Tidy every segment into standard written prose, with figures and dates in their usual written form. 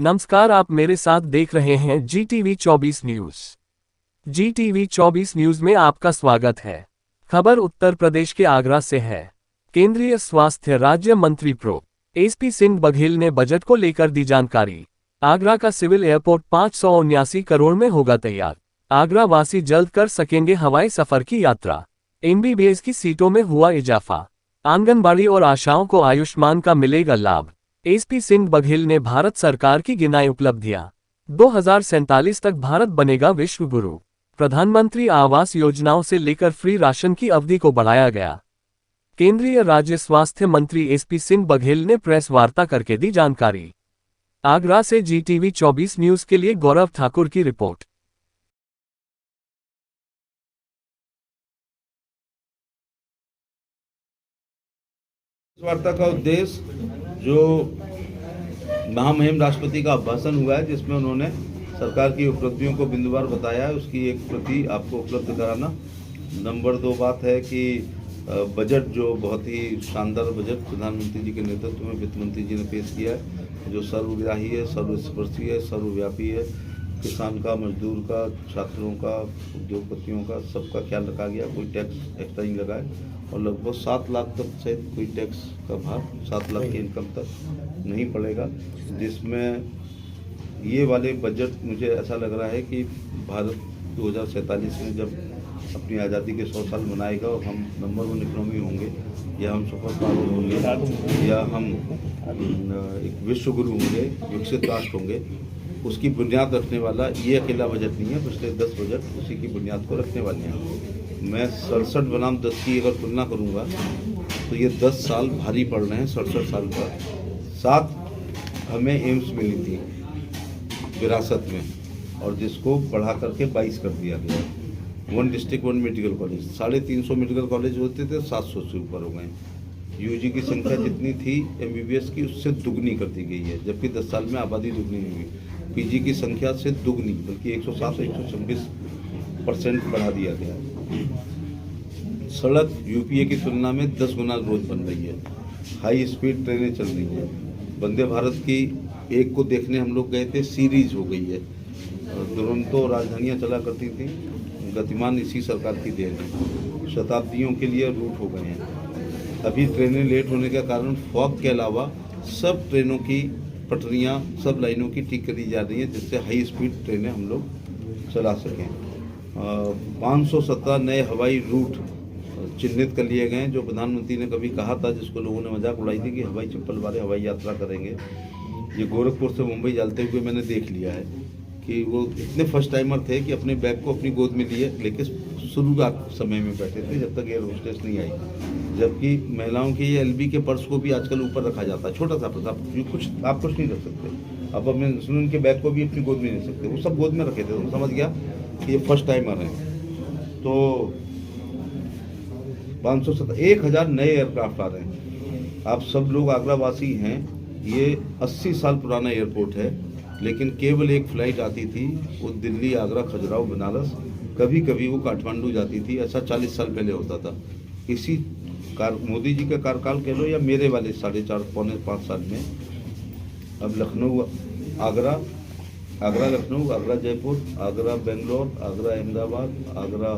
नमस्कार, आप मेरे साथ देख रहे हैं GTV 24 न्यूज। GTV 24 न्यूज में आपका स्वागत है। खबर उत्तर प्रदेश के आगरा से है। केंद्रीय स्वास्थ्य राज्य मंत्री प्रो एसपी सिंह बघेल ने बजट को लेकर दी जानकारी। आगरा का सिविल एयरपोर्ट 579 करोड़ में होगा तैयार। आगरा वासी जल्द कर सकेंगे हवाई सफर की यात्रा। MBBS की सीटों में हुआ इजाफा। आंगनबाड़ी और आशाओं को आयुष्मान का मिलेगा लाभ। एसपी सिंह बघेल ने भारत सरकार की गिनाई उपलब्धियां। 2047 तक भारत बनेगा विश्व गुरु। प्रधानमंत्री आवास योजनाओं से लेकर फ्री राशन की अवधि को बढ़ाया गया। केंद्रीय राज्य स्वास्थ्य मंत्री एसपी सिंह बघेल ने प्रेस वार्ता करके दी जानकारी। आगरा से GTV 24 न्यूज के लिए गौरव ठाकुर की रिपोर्ट। इस वार्ता का उद्देश्य जो महामहिम राष्ट्रपति का भाषण हुआ है, जिसमें उन्होंने सरकार की उपलब्धियों को बिंदुवार बताया है, उसकी एक प्रति आपको उपलब्ध कराना। नंबर 2 बात है कि बजट जो बहुत ही शानदार बजट प्रधानमंत्री जी के नेतृत्व में वित्त मंत्री जी ने पेश किया है, जो सर्वग्राही है, सर्वस्पर्शी है, सर्वव्यापी है। किसान का, मजदूर का, छात्रों का, उद्योगपतियों का, सबका ख्याल रखा गया। कोई टैक्स एक्स्ट्रा नहीं लगा है और लगभग 7 लाख तक से कोई टैक्स का भार 7 लाख की इनकम तक नहीं पड़ेगा। जिसमें ये वाले बजट मुझे ऐसा लग रहा है कि भारत 2047 में जब अपनी आज़ादी के 100 साल मनाएगा और हम नंबर 1 इकोनॉमी होंगे, या हम सुपर पावर होंगे, या हम एक विश्व गुरु होंगे, विकसित राष्ट्र होंगे, उसकी बुनियाद रखने वाला ये अकेला बजट नहीं है। पिछले 10 बजट उसी की बुनियाद को रखने वाले हैं। मैं 67 बनाम 10 की अगर तुलना करूंगा तो ये 10 साल भारी पड़ रहे हैं 67 साल पर। 7 हमें एम्स मिली थी विरासत में, और जिसको बढ़ा करके 22 कर दिया गया। 1 district 1 medical college, 350 medical college होते थे, 700 से ऊपर हो गए। UG की संख्या जितनी थी MBBS की, उससे दुगनी कर दी गई है, जबकि 10 साल में आबादी दुगनी हुई। PG की संख्या से दुगनी, बल्कि 107 से 126% बढ़ा दिया गया। सड़क UPA की तुलना में 10 गुना रोज बन रही है। हाई स्पीड ट्रेनें चल रही हैं। वंदे भारत की एक को देखने हम लोग गए थे, सीरीज हो गई है। दुरंतो राजधानियाँ चला करती थी, गतिमान इसी सरकार की देन है। शताब्दियों के लिए रूट हो गए हैं। अभी ट्रेनें लेट होने के कारण फॉग के अलावा सब ट्रेनों की पटरियाँ, सब लाइनों की ठीक करी जा रही हैं, जिससे हाई स्पीड ट्रेनें हम लोग चला सकें। 517 नए हवाई रूट चिन्हित कर लिए गए हैं, जो प्रधानमंत्री ने कभी कहा था, जिसको लोगों ने मजाक उड़ाई थी कि हवाई चप्पल वाले हवाई यात्रा करेंगे। ये गोरखपुर से मुंबई जाते हुए मैंने देख लिया है कि वो इतने फर्स्ट टाइमर थे कि अपने बैग को अपनी गोद में लिए लेके शुरुआत समय में बैठे थे, जब तक एयर होस्टेस नहीं आई। जबकि महिलाओं के ये LB के पर्स को भी आजकल ऊपर रखा जाता है, छोटा सा पर्स। आप कुछ नहीं रख सकते। आप अपने इंसुलिन के बैग को भी अपनी गोद में नहीं सकते, वो सब गोद में रखे थे। तो समझ गया कि ये फर्स्ट टाइमर हैं। तो 1000 नए एयरक्राफ्ट आ रहे हैं। आप सब लोग आगरा वासी हैं। ये 80 साल पुराना एयरपोर्ट है, लेकिन केवल एक फ्लाइट आती थी, वो दिल्ली, आगरा, खजुराहो, बनारस, कभी कभी वो काठमांडू जाती थी। ऐसा 40 साल पहले होता था। इसी मोदी जी का कार्यकाल कह लो, या मेरे वाले 4.5 पौने 5 साल में अब लखनऊ आगरा, आगरा लखनऊ, आगरा जयपुर, आगरा बेंगलोर, आगरा अहमदाबाद, आगरा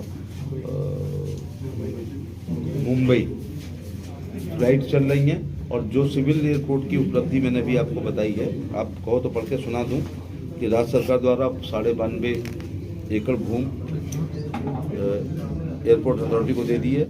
मुंबई फ्लाइट चल रही हैं। और जो सिविल एयरपोर्ट की उपलब्धि मैंने भी आपको बताई है, आप कहो तो पढ़ के सुना दूं कि राज्य सरकार द्वारा 92.5 एकड़ भूमि एयरपोर्ट अथॉरिटी को दे दी है।